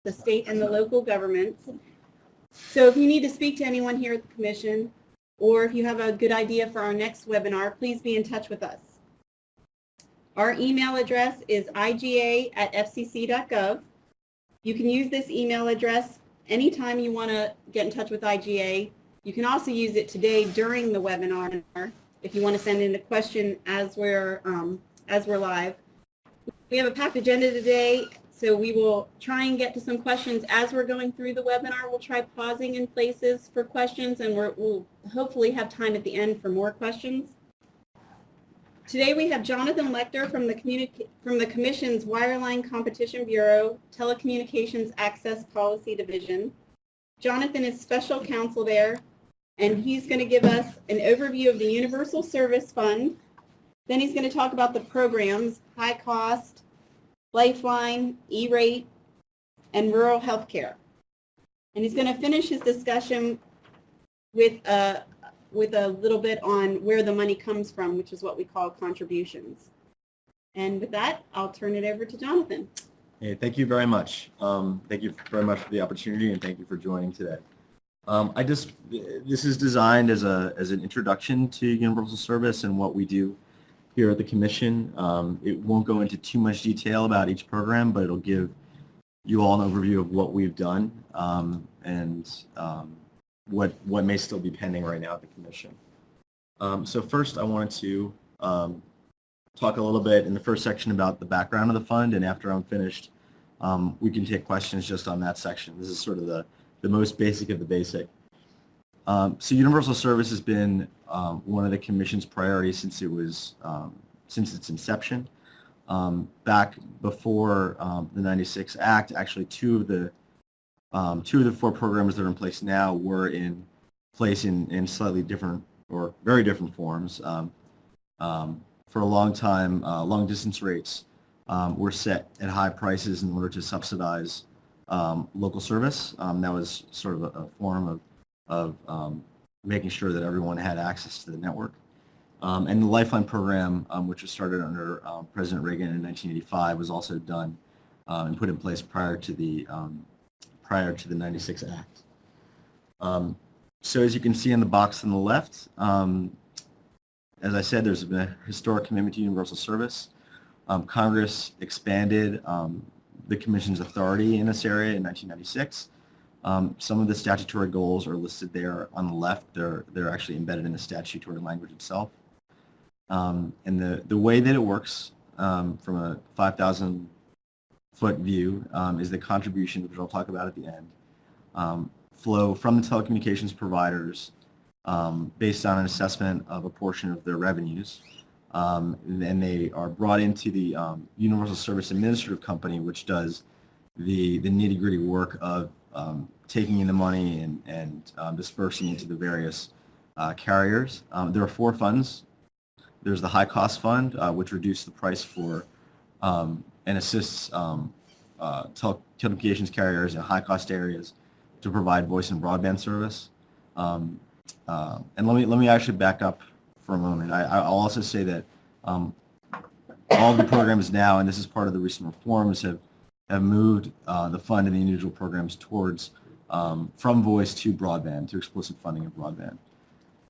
the state and the local governments. So if you need to speak to anyone here at the Commission, or if you have a good idea for our next webinar, please be in touch with us. Our email address is iga@fcc.gov. You can use this email address anytime you want to get in touch with IGA. You can also use it today during the webinar if you want to send in a question as we're live. We have a packed agenda today, so we will try and get to some questions as we're going through the webinar. We'll try pausing in places for questions, and we'll hopefully have time at the end for more questions. Today we have Jonathan Lecter from the Commission's Wireline Competition Bureau, Telecommunications Access Policy Division. Jonathan is special counsel there, and he's going to give us an overview of the Universal Service Fund. Then he's going to talk about the programs, High Cost, Lifeline, E-Rate, and Rural Healthcare. And he's going to finish his discussion with a little bit on where the money comes from, which is what we call contributions. And with that, I'll turn it over to Jonathan. Hey, thank you very much. Thank you very much for the opportunity, and thank you for joining today. This is designed as an introduction to Universal Service and what we do here at the Commission. It won't go into too much detail about each program, but it'll give you all an overview of what we've done and what may still be pending right now at the Commission. So first I wanted to talk a little bit in the first section about the background of the fund, and after I'm finished we can take questions just on that section. This is sort of the most basic of the basic. So Universal Service has been one of the Commission's priorities since its inception. Back before the '96 Act, actually two of the 4 programs that are in place now were in place in slightly different or very different forms. For a long time, long distance rates were set at high prices in order to subsidize local service. That was sort of a form of making sure that everyone had access to the network. And the Lifeline program, which was started under President Reagan in 1985, was also done and put in place prior to the '96 Act. So as you can see in the box on the left, as I said, there's been a historic commitment to universal service. Congress expanded the Commission's authority in this area in 1996. Some of the statutory goals are listed there on the left. They're actually embedded in the statutory language itself. And the way that it works from a 5,000-foot view is the contributions, which I'll talk about at the end, flow from the telecommunications providers based on an assessment of a portion of their revenues. And they are brought into the Universal Service Administrative Company, which does the nitty-gritty work of taking in the money and dispersing it to the various carriers. There are 4 funds. There's the High Cost Fund, which reduces the price for and assists telecommunications carriers in high-cost areas to provide voice and broadband service. And let me actually back up for a moment. I'll also say that all of the programs now, and this is part of the recent reforms, have moved the fund and the individual programs towards from voice to broadband, to explicit funding of broadband.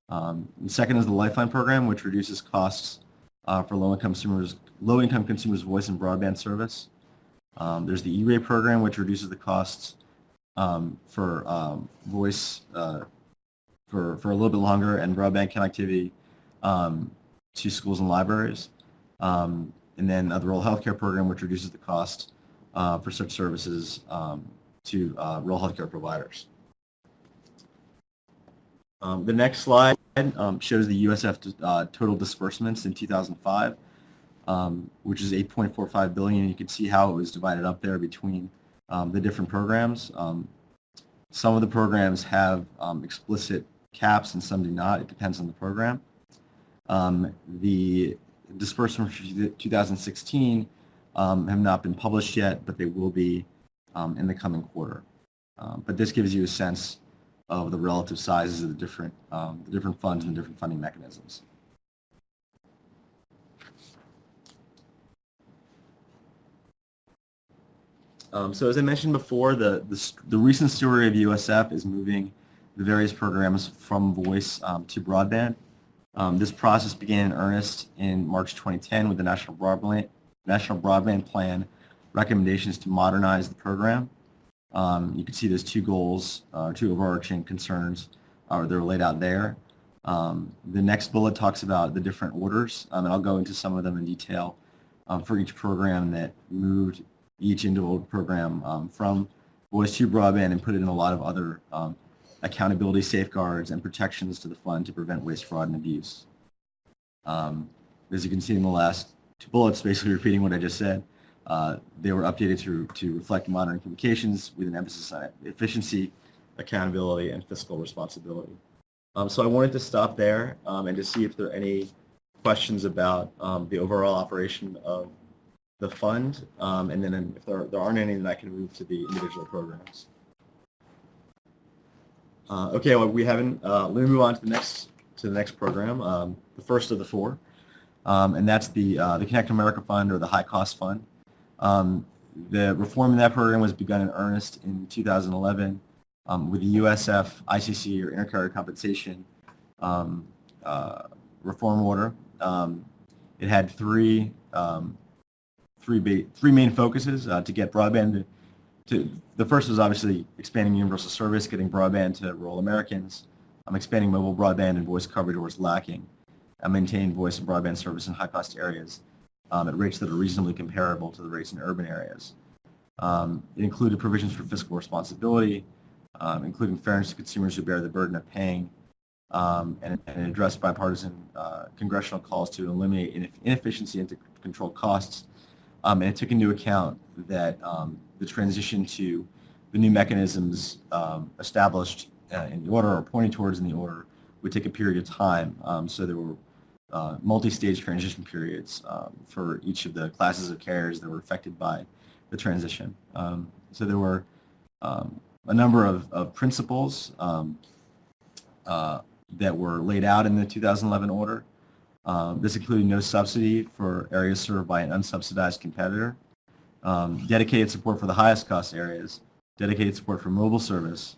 The second is the Lifeline program, which reduces costs for low-income consumers' voice and broadband service. There's the E-Rate program, which reduces the costs for voice for a little bit longer and broadband connectivity to schools and libraries. And then the Rural Healthcare program, which reduces the cost for such services to rural healthcare providers. The next slide shows the USF total disbursements in 2005, which is $8.45 billion. You can see how it was divided up there between the different programs. Some of the programs have explicit caps and some do not. It depends on the program. The disbursements for 2016 have not been published yet, but they will be in the coming quarter. But this gives you a sense of the relative sizes of the different funds and different funding mechanisms. So as I mentioned before, the recent story of USF is moving the various programs from voice to broadband. This process began in earnest in March 2010 with the National Broadband Plan recommendations to modernize the program. You can see there's two goals, two overarching concerns they're laid out there. The next bullet talks about the different orders, and I'll go into some of them in detail for each program that moved each individual program from voice to broadband and put in a lot of other accountability safeguards and protections to the fund to prevent waste, fraud, and abuse. As you can see in the last two bullets, basically repeating what I just said, they were updated to reflect modern communications with an emphasis on efficiency, accountability, and fiscal responsibility. So I wanted to stop there and to see if there are any questions about the overall operation of the fund, and then if there aren't any, then I can move to the individual programs. Okay, well, we haven't. Let me move on to the next program, the first of the four, and that's the Connect America Fund, or the High Cost Fund. The reform in that program was begun in earnest in 2011 with the USF ICC, or Intercarrier Compensation Reform Order. It had three main focuses to get broadband the first was obviously expanding universal service, getting broadband to rural Americans, expanding mobile broadband and voice coverage where it's lacking, and maintain voice and broadband service in high-cost areas at rates that are reasonably comparable to the rates in urban areas. It included provisions for fiscal responsibility, including fairness to consumers who bear the burden of paying, and addressed bipartisan congressional calls to eliminate inefficiency and to control costs. And it took into account that the transition to the new mechanisms established in the order or pointed towards in the order would take a period of time. So there were multi-stage transition periods for each of the classes of carriers that were affected by the transition. So there were a number of principles that were laid out in the 2011 order. This included no subsidy for areas served by an unsubsidized competitor, dedicated support for the highest cost areas, dedicated support for mobile service,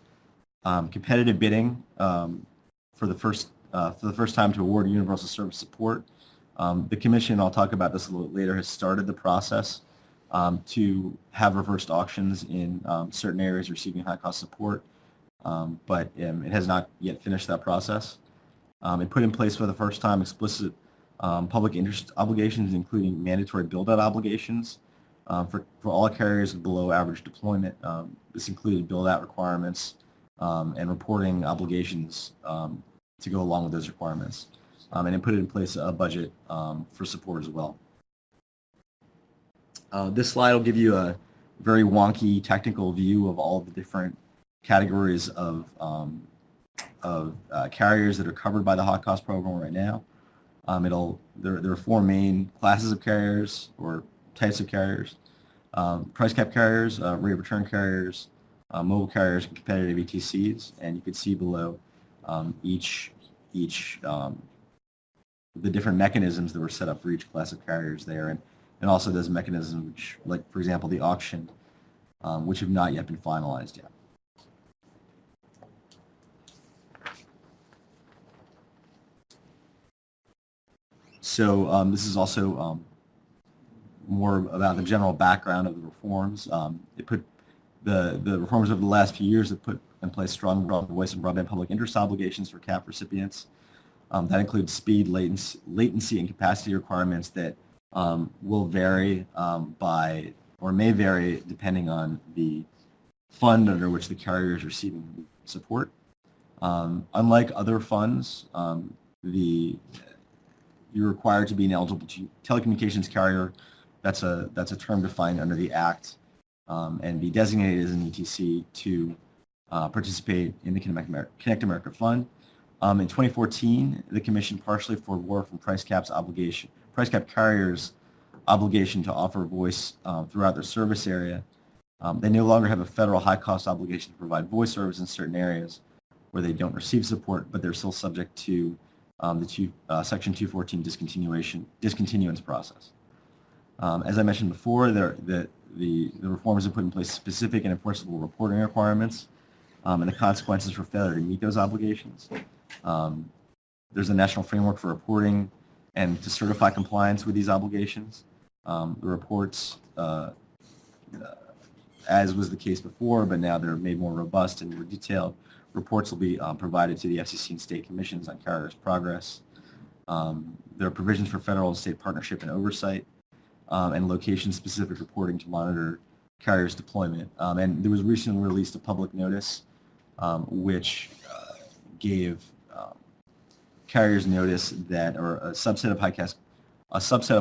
competitive bidding for the first time to award universal service support. The Commission, I'll talk about this a little later, has started the process to have reversed auctions in certain areas receiving high cost support, but it has not yet finished that process. It put in place for the first time explicit public interest obligations, including mandatory build-out obligations for all carriers with below average deployment. This included build-out requirements and reporting obligations to go along with those requirements. And it put in place a budget for support as well. This slide will give you a very wonky technical view of all the different categories of carriers that are covered by the high cost program right now. There are four main classes of carriers or types of carriers: price cap carriers, rate of return carriers, mobile carriers, and competitive ETCs. And you can see below each the different mechanisms that were set up for each class of carriers there, and also those mechanisms which, like for example, the auction, which have not yet been finalized yet. So this is also more about the general background of the reforms. It put the reforms over the last few years have put in place strong voice and broadband public interest obligations for CAP recipients. That includes speed, latency, and capacity requirements that will vary by, or may vary depending on the fund under which the carrier is receiving support. Unlike other funds, you're required to be an eligible telecommunications carrier. That's a term defined under the Act, and be designated as an ETC to participate in the Connect America Fund. In 2014, the Commission partially forbore from price cap carriers' obligation to offer voice throughout their service area. They no longer have a federal high-cost obligation to provide voice service in certain areas where they don't receive support, but they're still subject to Section 214 discontinuance process. As I mentioned before, the the reforms have put in place specific and enforceable reporting requirements and the consequences for failure to meet those obligations. There's a national framework for reporting and to certify compliance with these obligations. The reports, as was the case before, but now they're made more robust and more detailed. Reports will be provided to the FCC and state commissions on carriers' progress. There are provisions for federal and state partnership and oversight, and location-specific reporting to monitor carriers' deployment. And there was recently released a public notice which gave carriers notice that, or a subset of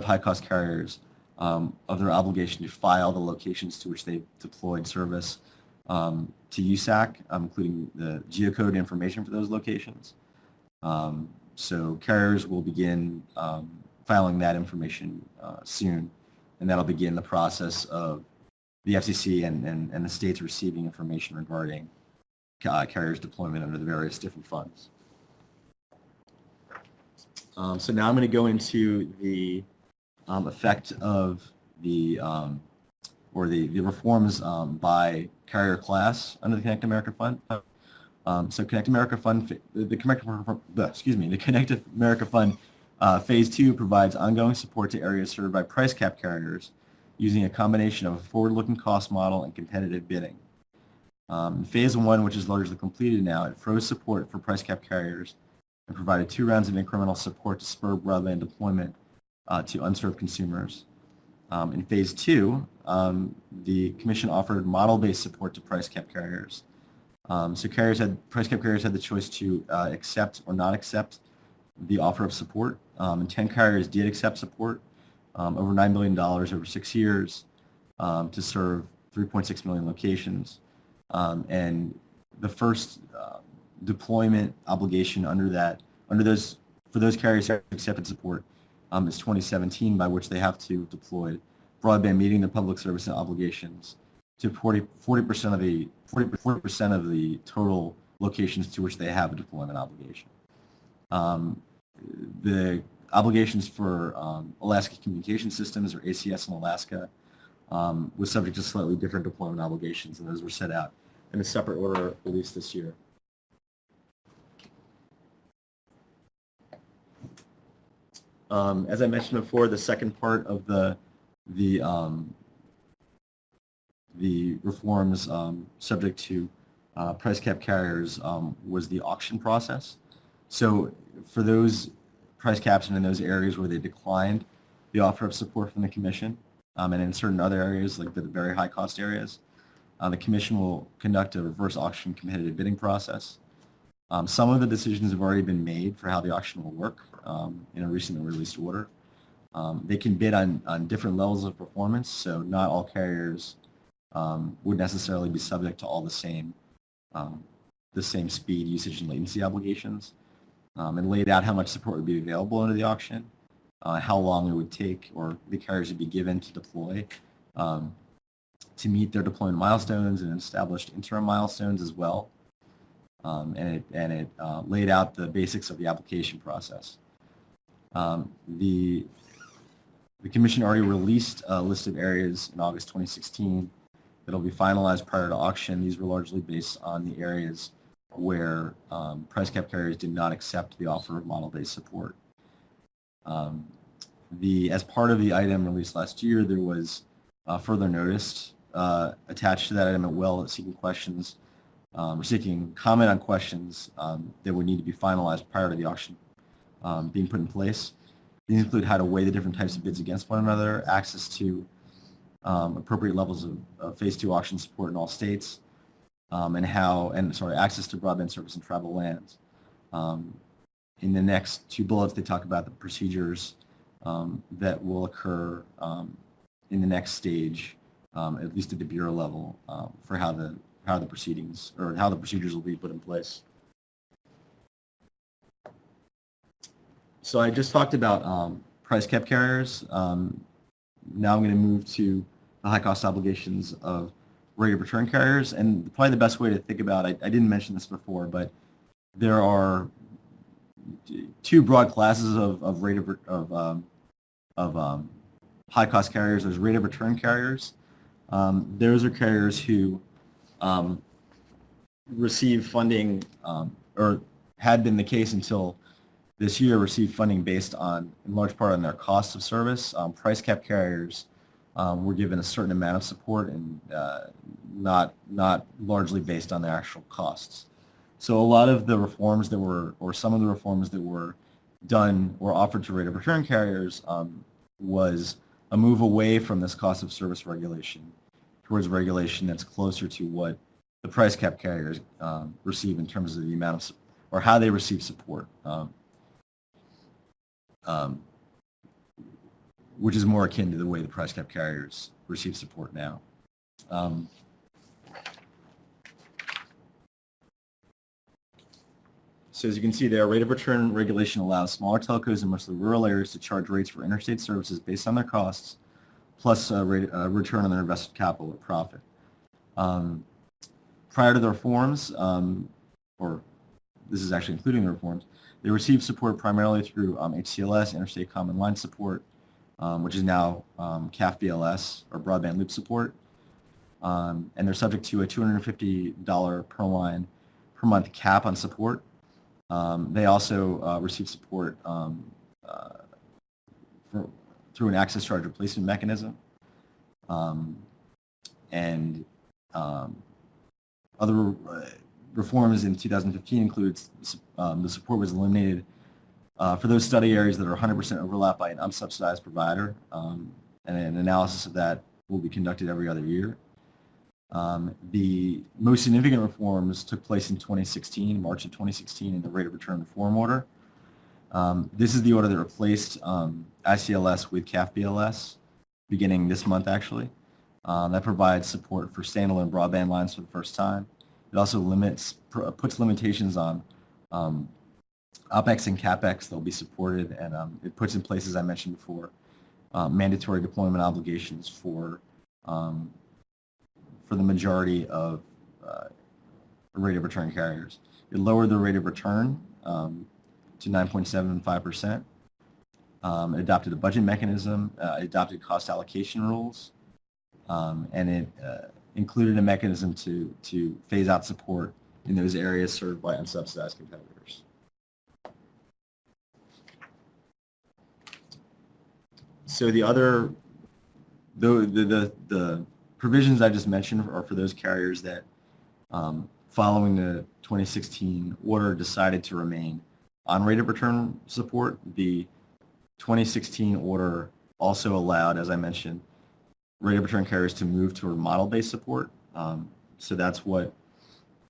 high-cost carriers of their obligation to file the locations to which they deployed service to USAC, including the geocode information for those locations. So carriers will begin filing that information soon, and that'll begin the process of the FCC and the states receiving information regarding carriers' deployment under the various different funds. So now I'm going to go into the effect of the reforms by carrier class under the Connect America Fund. So Connect America Fund, the Connect America Fund Phase 2 provides ongoing support to areas served by price cap carriers using a combination of a forward-looking cost model and competitive bidding. Phase 1, which is largely completed now, it froze support for price cap carriers and provided 2 rounds of incremental support to spur broadband deployment to unserved consumers. In Phase 2, the Commission offered model-based support to price cap carriers. So price cap carriers had the choice to accept or not accept the offer of support, and 10 carriers did accept support, over $9 billion over 6 years to serve 3.6 million locations. And the first deployment obligation for those carriers who accepted support is 2017, by which they have to deploy broadband meeting their public service obligations to 40% of the total locations to which they have a deployment obligation. The obligations for Alaska Communication Systems, or ACS in Alaska, was subject to slightly different deployment obligations, and those were set out in a separate order released this year. As I mentioned before, the second part of the reforms subject to price cap carriers was the auction process. So for those price caps and in those areas where they declined the offer of support from the Commission, and in certain other areas, like the very high cost areas, the Commission will conduct a reverse auction competitive bidding process. Some of the decisions have already been made for how the auction will work in a recently released order. They can bid on different levels of performance, so not all carriers would necessarily be subject to all the same speed, usage, and latency obligations, and laid out how much support would be available under the auction, how long it would take, or the carriers would be given to deploy to meet their deployment milestones and established interim milestones as well. And it laid out the basics of the application process. The Commission already released a list of areas in August 2016 that will be finalized prior to auction. These were largely based on the areas where price cap carriers did not accept the offer of model-based support. As part of the item released last year, there was further notice attached to that item as well, seeking questions, or seeking comment on questions that would need to be finalized prior to the auction being put in place. These include how to weigh the different types of bids against one another, access to appropriate levels of Phase 2 auction support in all states, and access to broadband service in tribal lands. In the next 2 bullets, they talk about the procedures that will occur in the next stage, at least at the bureau level, for how the proceedings, or how the procedures will be put in place. So I just talked about price cap carriers. Now I'm going to move to the high cost obligations of rate of return carriers, and probably the best way to think about it, I didn't mention this before, but there are 2 broad classes of high cost carriers. There's rate of return carriers, Those are carriers who receive funding, or had been the case until this year, received funding based on, in large part, on their cost of service. Price cap carriers were given a certain amount of support and not largely based on their actual costs. So a lot of the reforms that were, or some of the reforms that were done or offered to rate of return carriers was a move away from this cost of service regulation towards regulation that's closer to what the price cap carriers receive in terms of the amount of, or how they receive support, which is more akin to the way the price cap carriers receive support now. So as you can see there, rate of return regulation allows smaller telcos in mostly rural areas to charge rates for interstate services based on their costs, plus a return on their invested capital or profit. Prior to the reforms, or this is actually including the reforms, they received support primarily through HCLS, Interstate Common Line support, which is now CAF-BLS, or Broadband Loop support, and they're subject to a $250 per line per month cap on support. They also receive support through an access charge replacement mechanism, and other reforms in 2015 includes the support was eliminated for those study areas that are 100% overlapped by an unsubsidized provider, and an analysis of that will be conducted every other year. The most significant reforms took place in 2016, March of 2016, in the rate of return reform order. This is the order that replaced ICLS with CAF-BLS, beginning this month actually. That provides support for standalone broadband lines for the first time. It also puts limitations on OPEX and CAPEX that will be supported, and it puts in place, as I mentioned before, mandatory deployment obligations for the majority of rate of return carriers. It lowered the rate of return to 9.75%. It adopted a budget mechanism, it adopted cost allocation rules, and it included a mechanism to phase out support in those areas served by unsubsidized competitors. So the provisions I just mentioned are for those carriers that, following the 2016 order, decided to remain on rate of return support. The 2016 order also allowed, as I mentioned, rate of return carriers to move toward model-based support. So that's what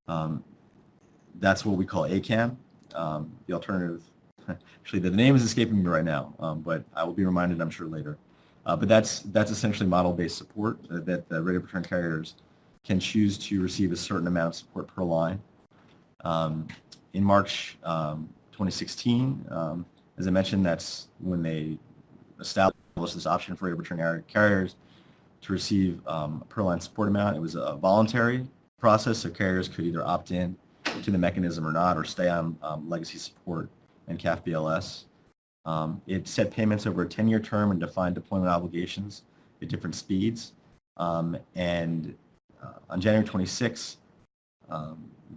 we call ACAM. The alternative, actually, the name is escaping me right now, but I will be reminded, I'm sure, later. But that's essentially model-based support that the rate of return carriers can choose to receive a certain amount of support per line. In March 2016, as I mentioned, that's when they established this option for rate of return carriers to receive a per line support amount. It was a voluntary process, so carriers could either opt in to the mechanism or not, or stay on legacy support and CAF-BLS. It set payments over a 10-year term and defined deployment obligations at different speeds. And on January 26,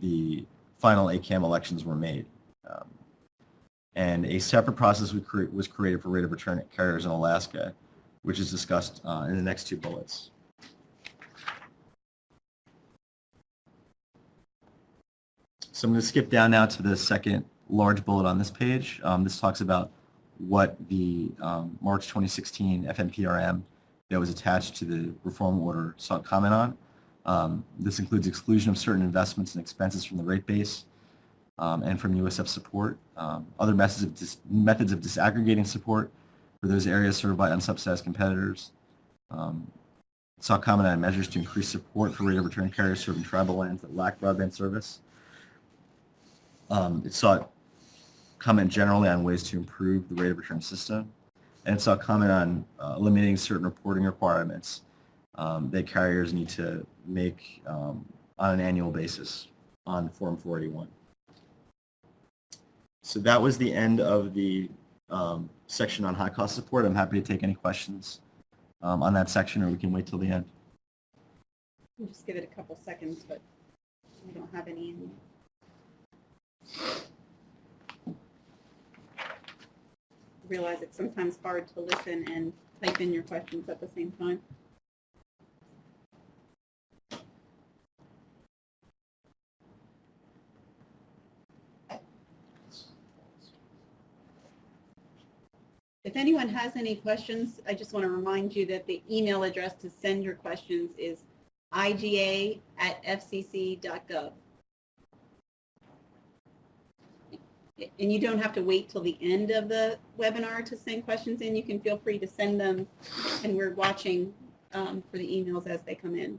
the final ACAM elections were made. And a separate process was created for rate of return carriers in Alaska, which is discussed in the next two bullets. So I'm going to skip down now to the second large bullet on this page. This talks about what the March 2016 FNPRM that was attached to the reform order sought comment on. This includes exclusion of certain investments and expenses from the rate base and from USF support. Other methods of disaggregating support for those areas served by unsubsidized competitors. Sought comment on measures to increase support for rate of return carriers serving tribal lands that lack broadband service. It sought comment generally on ways to improve the rate of return system, and it sought comment on eliminating certain reporting requirements that carriers need to make on an annual basis on Form 481. So that was the end of the section on high cost support. I'm happy to take any questions on that section, or we can wait till the end. We'll just give it a couple seconds, but we don't have any in. Realize it's sometimes hard to listen and type in your questions at the same time. If anyone has any questions, I just want to remind you that the email address to send your questions is iga@fcc.gov. And you don't have to wait till the end of the webinar to send questions in. You can feel free to send them, and we're watching for the emails as they come in.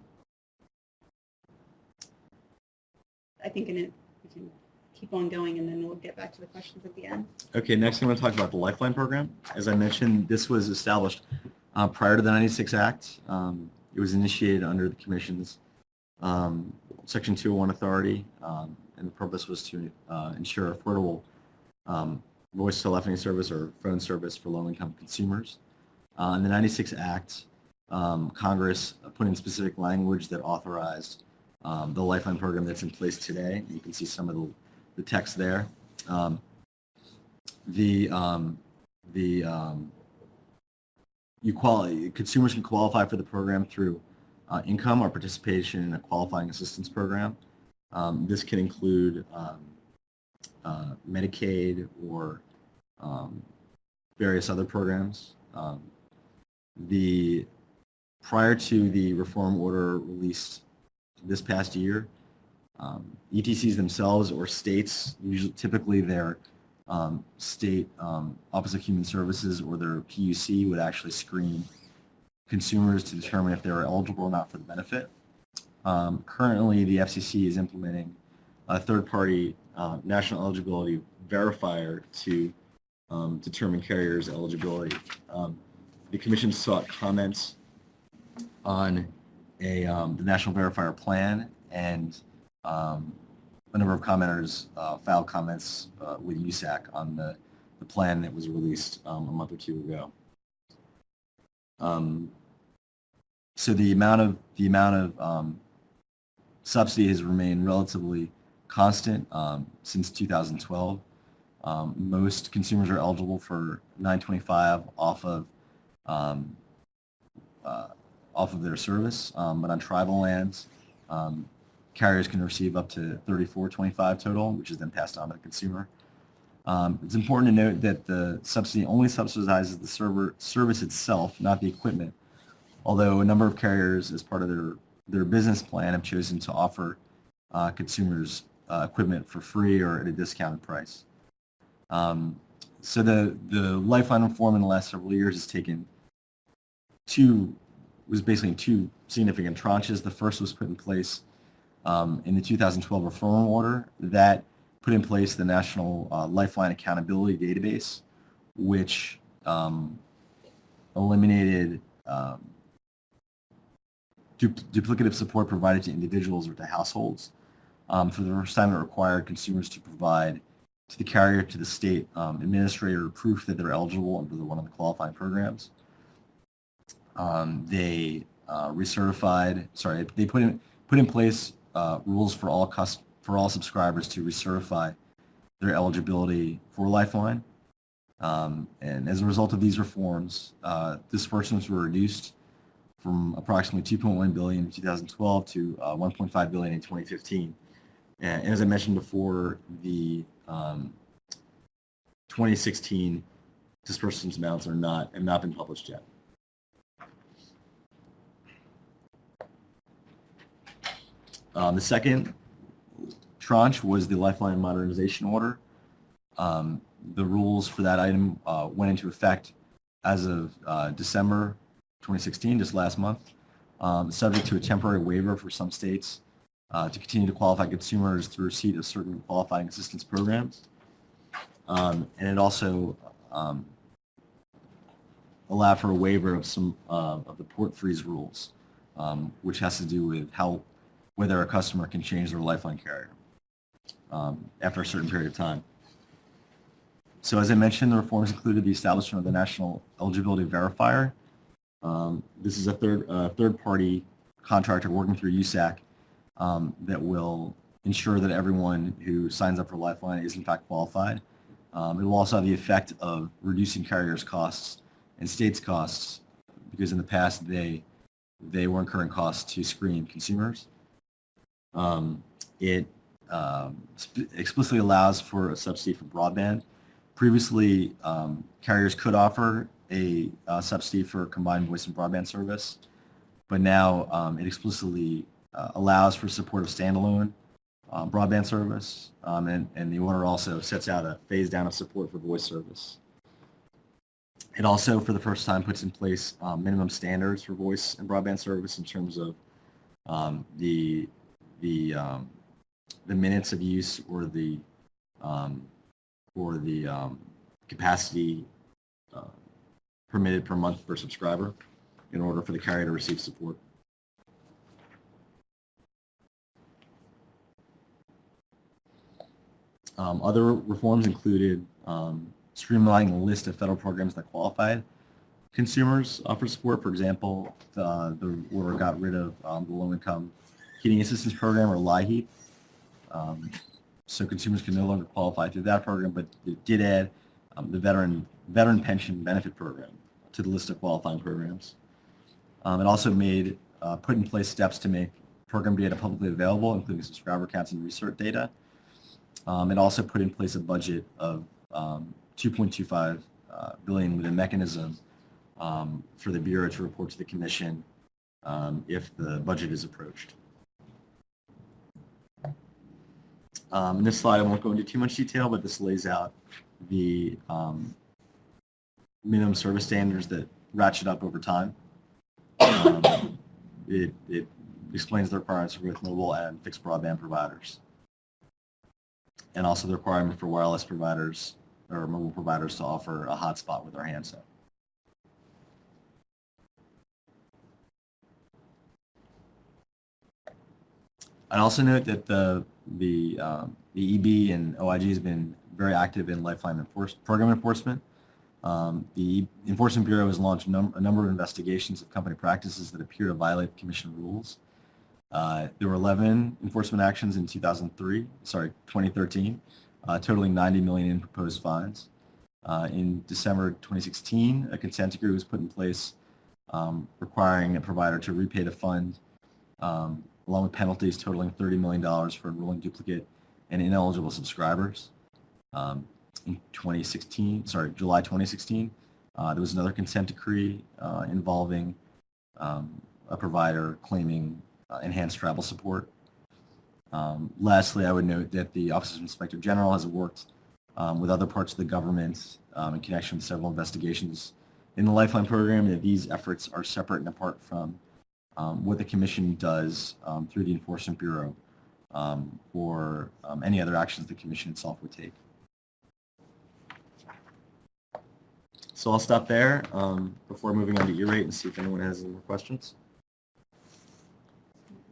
I think we can keep on going, and then we'll get back to the questions at the end. Okay, next I'm going to talk about the Lifeline program. As I mentioned, this was established prior to the 96 Act. It was initiated under the Commission's Section 201 authority, and the purpose was to ensure affordable voice telephony service or phone service for low-income consumers. In the 96 Act, Congress put in specific language that authorized the Lifeline program that's in place today. You can see some of the text there. Consumers can qualify for the program through income or participation in a qualifying assistance program. This can include Medicaid or various other programs. Prior to the reform order released this past year, ETCs themselves or states, typically their state Office of Human Services or their PUC would actually screen consumers to determine if they were eligible or not for the benefit. Currently, the FCC is implementing a third-party national eligibility verifier to determine carriers' eligibility. The Commission sought comments on the National Verifier Plan, and a number of commenters filed comments with USAC on the plan that was released a month or two ago. So the amount of subsidy has remained relatively constant since 2012. Most consumers are eligible for $9.25 off of their service, but on tribal lands, carriers can receive up to $34.25 total, which is then passed on to the consumer. It's important to note that the subsidy only subsidizes the service itself, not the equipment, although a number of carriers, as part of their business plan, have chosen to offer consumers equipment for free or at a discounted price. So the Lifeline reform in the last several years has taken was basically in two significant tranches. The first was put in place in the 2012 reform order that put in place the National Lifeline Accountability Database, which eliminated duplicative support provided to individuals or to households. For the first time, it required consumers to provide to the carrier, to the state administrator, proof that they're eligible under one of the qualifying programs. They put in place rules for all subscribers to recertify their eligibility for Lifeline. And as a result of these reforms, disbursements were reduced from approximately $2.1 billion in 2012 to $1.5 billion in 2015. And as I mentioned before, the 2016 disbursements amounts have not been published yet. The second tranche was the Lifeline Modernization Order. The rules for that item went into effect as of December 2016, just last month, subject to a temporary waiver for some states to continue to qualify consumers through receipt of certain qualifying assistance programs. And it also allowed for a waiver of some of the port freeze rules, which has to do with whether a customer can change their Lifeline carrier after a certain period of time. So as I mentioned, the reforms included the establishment of the National Eligibility Verifier. This is a third-party contractor working through USAC that will ensure that everyone who signs up for Lifeline is in fact qualified. It will also have the effect of reducing carriers' costs and states' costs, because in the past they were incurring costs to screen consumers. It explicitly allows for a subsidy for broadband. Previously, carriers could offer a subsidy for combined voice and broadband service, but now it explicitly allows for support of standalone broadband service, and the order also sets out a phase down of support for voice service. It also, for the first time, puts in place minimum standards for voice and broadband service in terms of the minutes of use or the capacity permitted per month per subscriber in order for the carrier to receive support. Other reforms included streamlining the list of federal programs that qualified consumers for support. For example, the order got rid of the Low-Income Heating Assistance Program, or LIHEAP. So consumers can no longer qualify through that program, but it did add the Veteran Pension Benefit Program to the list of qualifying programs. It also put in place steps to make program data publicly available, including subscriber counts and research data. It also put in place a budget of $2.25 billion with a mechanism for the Bureau to report to the Commission if the budget is approached. In this slide, I won't go into too much detail, but this lays out the minimum service standards that ratchet up over time. It explains the requirements for both mobile and fixed broadband providers, and also the requirement for wireless providers or mobile providers to offer a hotspot with their handset. I'd also note that the EB and OIG has been very active in Lifeline program enforcement. The Enforcement Bureau has launched a number of investigations of company practices that appear to violate Commission rules. There were 11 enforcement actions in 2013, totaling $90 million in proposed fines. In December 2016, a consent decree was put in place requiring a provider to repay the fund, along with penalties totaling $30 million for enrolling duplicate and ineligible subscribers. In July 2016, there was another consent decree involving a provider claiming enhanced travel support. Lastly, I would note that the Office of Inspector General has worked with other parts of the government in connection with several investigations in the Lifeline program, and that these efforts are separate and apart from what the Commission does through the Enforcement Bureau or any other actions the Commission itself would take. So I'll stop there before moving on to E-rate and see if anyone has any more questions.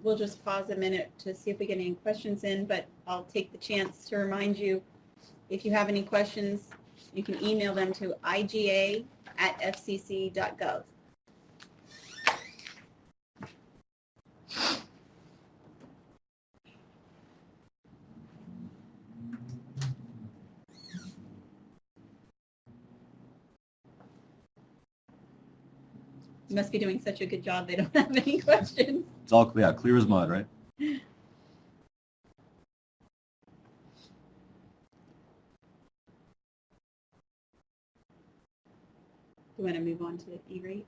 We'll just pause a minute to see if we get any questions in, but I'll take the chance to remind you, if you have any questions, you can email them to iga@fcc.gov. You must be doing such a good job they don't have any questions. It's all clear as mud, right? You want to move on to E-rate?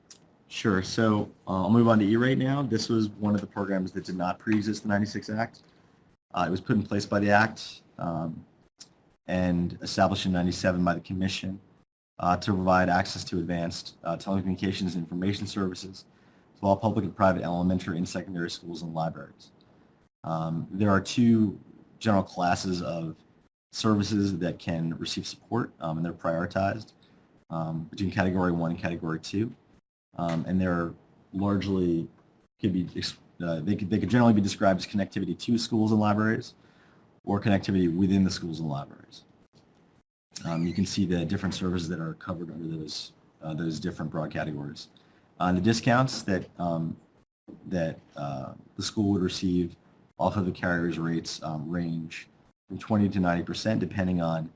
Sure. So I'll move on to E-rate now. This was one of the programs that did not pre-exist the 96 Act. It was put in place by the Act and established in 97 by the Commission to provide access to advanced telecommunications and information services to all public and private elementary and secondary schools and libraries. There are two general classes of services that can receive support, and they're prioritized between Category 1 and Category 2. And they're largely, they could generally be described as connectivity to schools and libraries or connectivity within the schools and libraries. You can see the different services that are covered under those different broad categories. The discounts that that the school would receive off of the carrier's rates range from 20 to 90%, depending on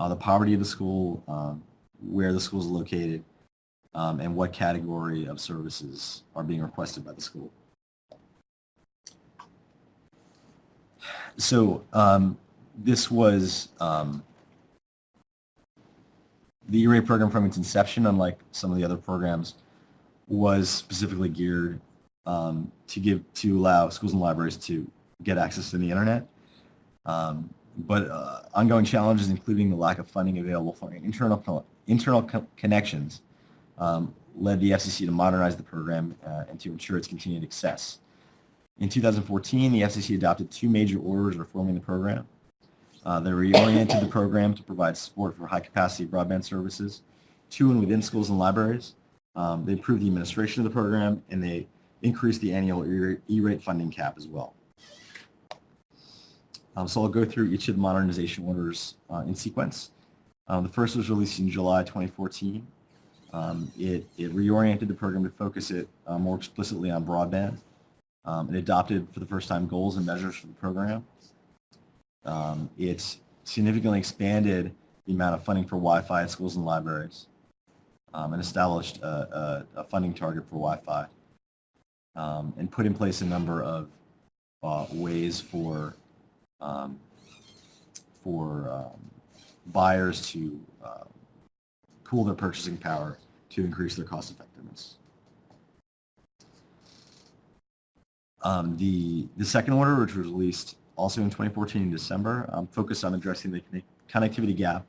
the poverty of the school, where the school is located, and what category of services are being requested by the school. So this was the E-rate program from its inception, unlike some of the other programs, was specifically geared to allow schools and libraries to get access to the internet. But ongoing challenges, including the lack of funding available for internal connections, led the FCC to modernize the program and to ensure its continued success. In 2014, the FCC adopted two major orders reforming the program. They reoriented the program to provide support for high-capacity broadband services to and within schools and libraries. They improved the administration of the program, and they increased the annual E-rate funding cap as well. So I'll go through each of the modernization orders in sequence. The first was released in July 2014. It reoriented the program to focus it more explicitly on broadband. It adopted for the first time goals and measures for the program. It significantly expanded the amount of funding for Wi-Fi at schools and libraries, and established a funding target for Wi-Fi, and put in place a number of ways for buyers to pool their purchasing power to increase their cost effectiveness. The second order, which was released also in 2014 in December, focused on addressing the connectivity gap,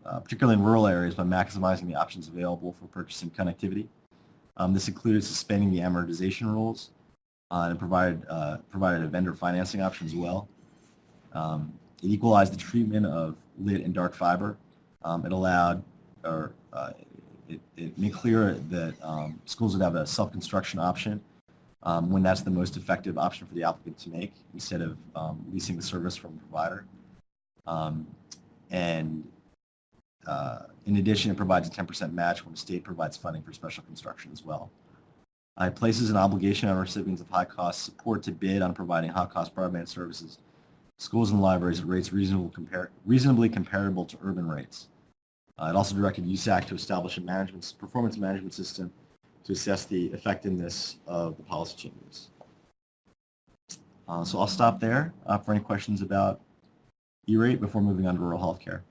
particularly in rural areas, by maximizing the options available for purchasing connectivity. This included suspending the amortization rules and provided a vendor financing option as well. It equalized the treatment of lit and dark fiber. It allowed, or it made clear that schools would have a self-construction option when that's the most effective option for the applicant to make, instead of leasing the service from a provider. In addition, it provides a 10% match when the state provides funding for special construction as well. It places an obligation on recipients of high-cost support to bid on providing high-cost broadband services, schools and libraries at rates reasonably comparable to urban rates. It also directed USAC to establish a performance management system to assess the effectiveness of the policy changes. So I'll stop there for any questions about E-rate before moving on to rural healthcare.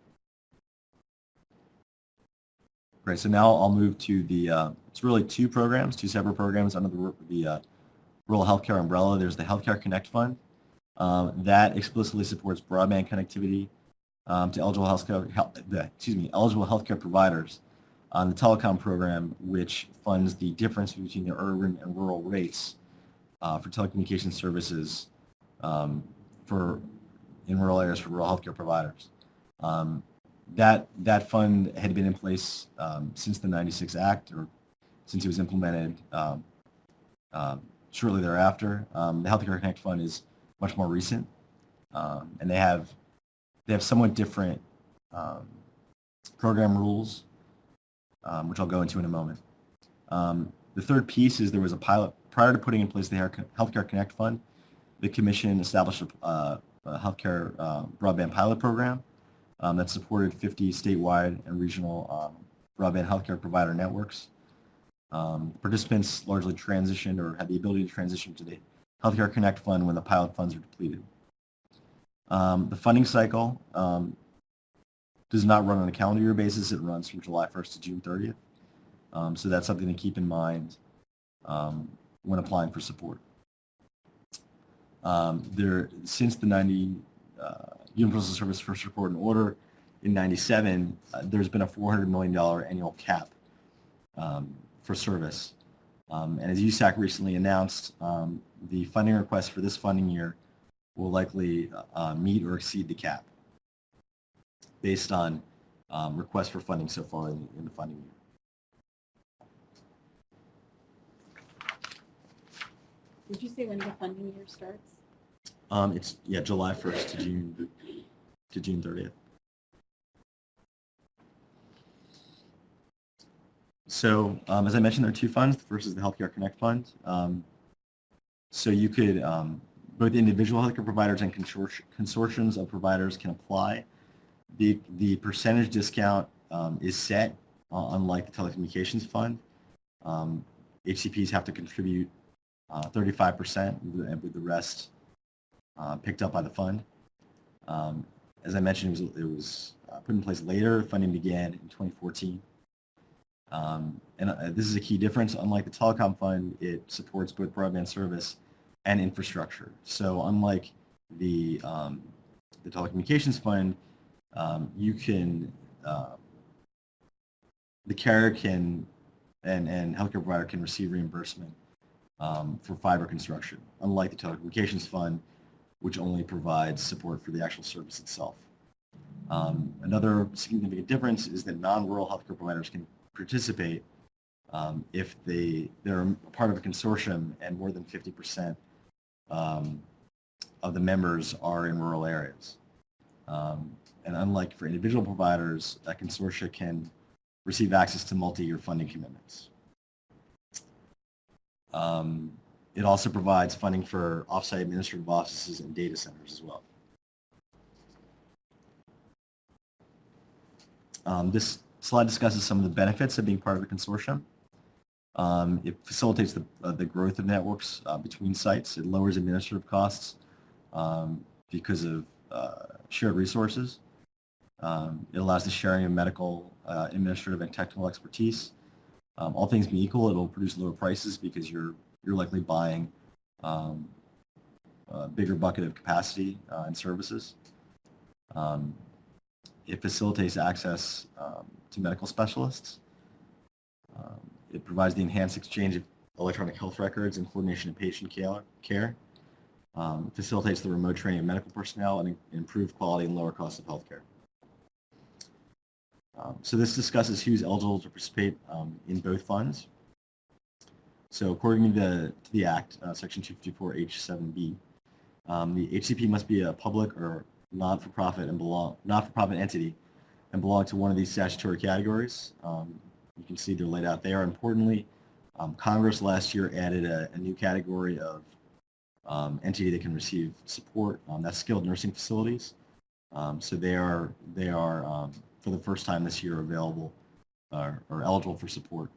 Great, so now I'll move to the, it's really two separate programs under the rural healthcare umbrella. There's the Healthcare Connect Fund. That explicitly supports broadband connectivity to eligible healthcare providers on the telecom program, which funds the difference between the urban and rural rates for telecommunications services in rural areas for rural healthcare providers. That fund had been in place since the '96 Act, or since it was implemented shortly thereafter. The Healthcare Connect Fund is much more recent, and they have somewhat different program rules, which I'll go into in a moment. The third piece is there was a pilot prior to putting in place the Healthcare Connect Fund. The Commission established a healthcare broadband pilot program that supported 50 statewide and regional broadband healthcare provider networks. Participants largely transitioned or had the ability to transition to the Healthcare Connect Fund when the pilot funds are depleted. The funding cycle does not run on a calendar year basis. It runs from July 1st to June 30th. So that's something to keep in mind when applying for support. Since the Universal Service First Report and Order in '97, there's been a $400 million annual cap for service. And as USAC recently announced, the funding request for this funding year will likely meet or exceed the cap based on requests for funding so far in the funding year. Did you say when the funding year starts? It's July 1st to June 30th. So as I mentioned, there are two funds. The first is the Healthcare Connect Fund. So you could, both individual healthcare providers and consortiums of providers can apply. The percentage discount is set, unlike the telecommunications fund. HCPs have to contribute 35%, with the rest picked up by the fund. As I mentioned, it was put in place later. Funding began in 2014. This is a key difference. Unlike the telecom fund, it supports both broadband service and infrastructure. So unlike the telecommunications fund, you can, the carrier can, and healthcare provider can receive reimbursement for fiber construction, unlike the telecommunications fund, which only provides support for the actual service itself. Another significant difference is that non-rural healthcare providers can participate if they're a part of a consortium and more than 50% of the members are in rural areas. And unlike for individual providers, a consortia can receive access to multi-year funding commitments. It also provides funding for off-site administrative offices and data centers as well. This slide discusses some of the benefits of being part of a consortium. It facilitates the growth of networks between sites. It lowers administrative costs because of shared resources. It allows the sharing of medical, administrative, and technical expertise. All things being equal, it will produce lower prices because you're likely buying a bigger bucket of capacity and services. It facilitates access to medical specialists. It provides the enhanced exchange of electronic health records and coordination of patient care. It facilitates the remote training of medical personnel and improved quality and lower cost of healthcare. So this discusses who's eligible to participate in both funds. So according to the Act, Section 254H7B, the HCP must be a public or not-for-profit entity and belong to one of these statutory categories. You can see they're laid out there. Importantly, Congress last year added a new category of entity that can receive support. That's skilled nursing facilities. So they are for the first time this year available or eligible for support.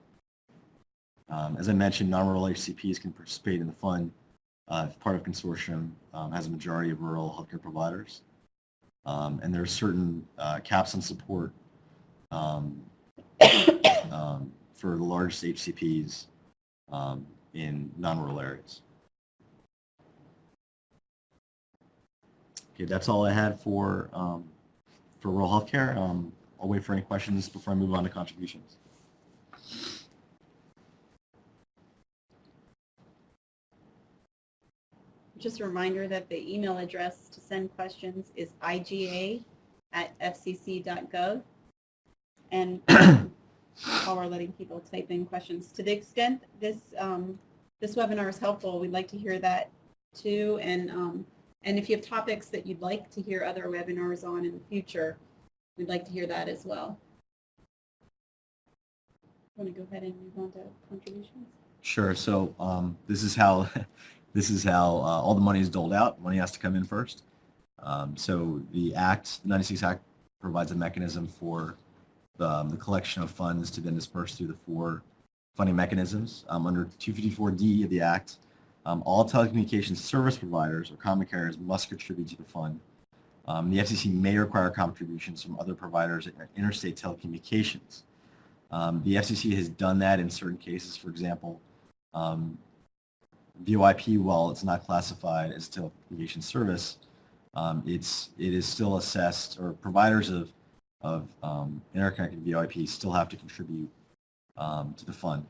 As I mentioned, non-rural HCPs can participate in the fund if part of consortium has a majority of rural healthcare providers. And there are certain caps on support for the largest HCPs in non-rural areas. Okay, that's all I had for rural healthcare. I'll wait for any questions before I move on to contributions. Just a reminder that the email address to send questions is iga@fcc.gov. And while we're letting people type in questions, to the extent this webinar is helpful, we'd like to hear that too. And if you have topics that you'd like to hear other webinars on in the future, we'd like to hear that as well. Want to go ahead and move on to contributions? Sure. So this is how all the money is doled out. Money has to come in first. So the Act, the 96 Act, provides a mechanism for the collection of funds to then disperse through the four funding mechanisms. Under 254D of the Act, all telecommunications service providers or common carriers must contribute to the fund. The FCC may require contributions from other providers in interstate telecommunications. The FCC has done that in certain cases. For example, VoIP, while it's not classified as a telecommunications service, it is still assessed, or providers of interconnected VoIP still have to contribute to the fund.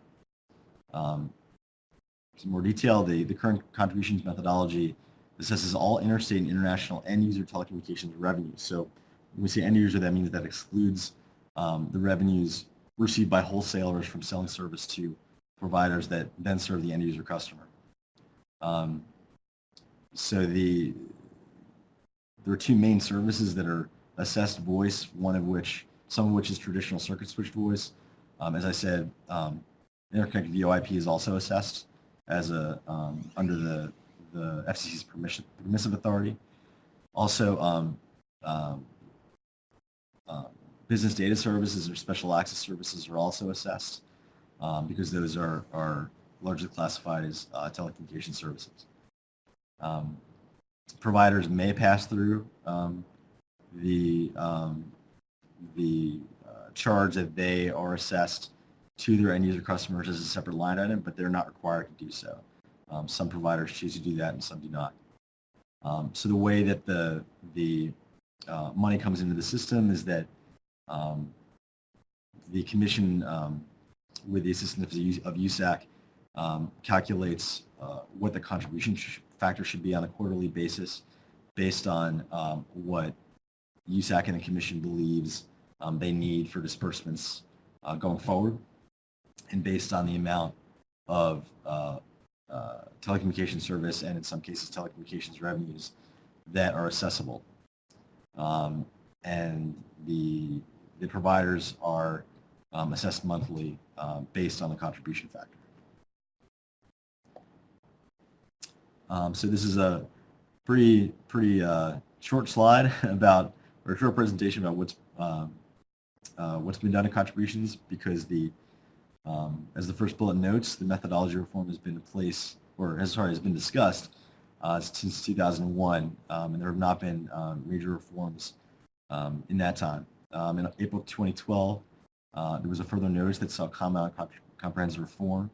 Some more detail, the current contributions methodology assesses all interstate and international end-user telecommunications revenues. So when we say end-user, that means that excludes the revenues received by wholesalers from selling service to providers that then serve the end-user customer. So there are two main services that are assessed voice, some of which is traditional circuit switched voice, As I said, interconnected VoIP is also assessed as a under the FCC's permissive authority. Also, business data services or special access services are also assessed because those are largely classified as telecommunication services. Providers may pass through the charge that they are assessed to their end user customers as a separate line item, but they're not required to do so. Some providers choose to do that and some do not. So the way that the money comes into the system is that the commission, with the assistance of USAC, calculates what the contribution factor should be on a quarterly basis based on what USAC and the commission believes they need for disbursements going forward, and based on the amount of telecommunications service and in some cases telecommunications revenues that are accessible. And the providers are assessed monthly based on the contribution factor. So this is a pretty short slide about, or a short presentation about what's been done in contributions, because as the first bullet notes, the methodology reform has been in place, or has been discussed since 2001, and there have not been major reforms in that time. In April 2012, there was a further notice that sought comment on comprehensive reform.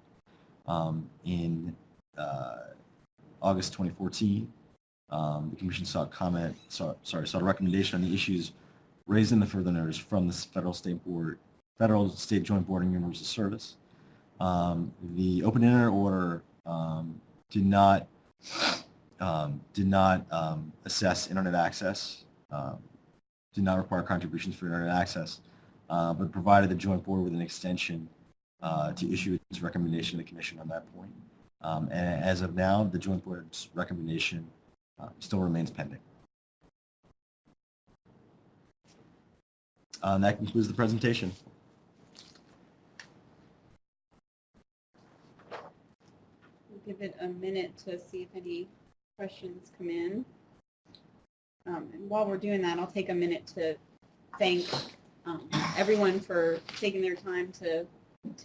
In August 2014, the Commission sought a recommendation on the issues raised in the further notice from the Federal State Joint Board of Universal Service. The open internet order did not assess internet access, did not require contributions for internet access, but provided the Joint Board with an extension to issue its recommendation to the Commission on that point. And as of now, the Joint Board's recommendation still remains pending. That concludes the presentation. We'll give it a minute to see if any questions come in. And while we're doing that, I'll take a minute to thank everyone for taking their time to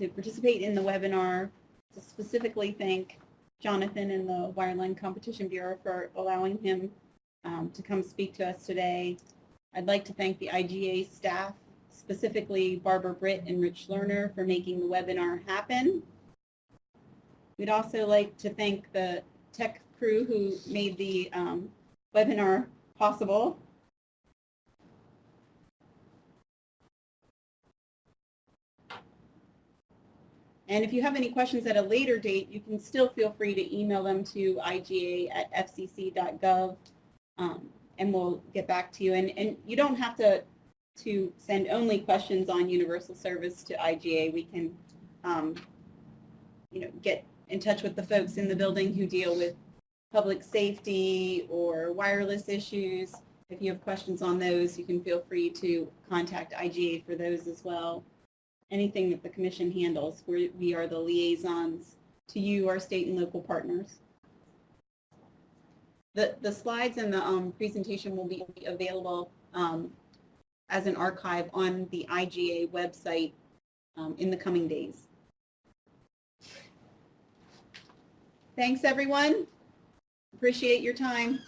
participate in the webinar, to specifically thank Jonathan and the Wireline Competition Bureau for allowing him to come speak to us today. I'd like to thank the IGA staff, specifically Barbara Britt and Rich Lerner, for making the webinar happen. We'd also like to thank the tech crew who made the webinar possible. And if you have any questions at a later date, you can still feel free to email them to iga@fcc.gov, and we'll get back to you. And you don't have to send only questions on universal service to IGA. We can get in touch with the folks in the building who deal with public safety or wireless issues. If you have questions on those, you can feel free to contact IGA for those as well. Anything that the Commission handles, we are the liaisons to you, our state and local partners. The slides and the presentation will be available as an archive on the IGA website in the coming days. Thanks, everyone. Appreciate your time.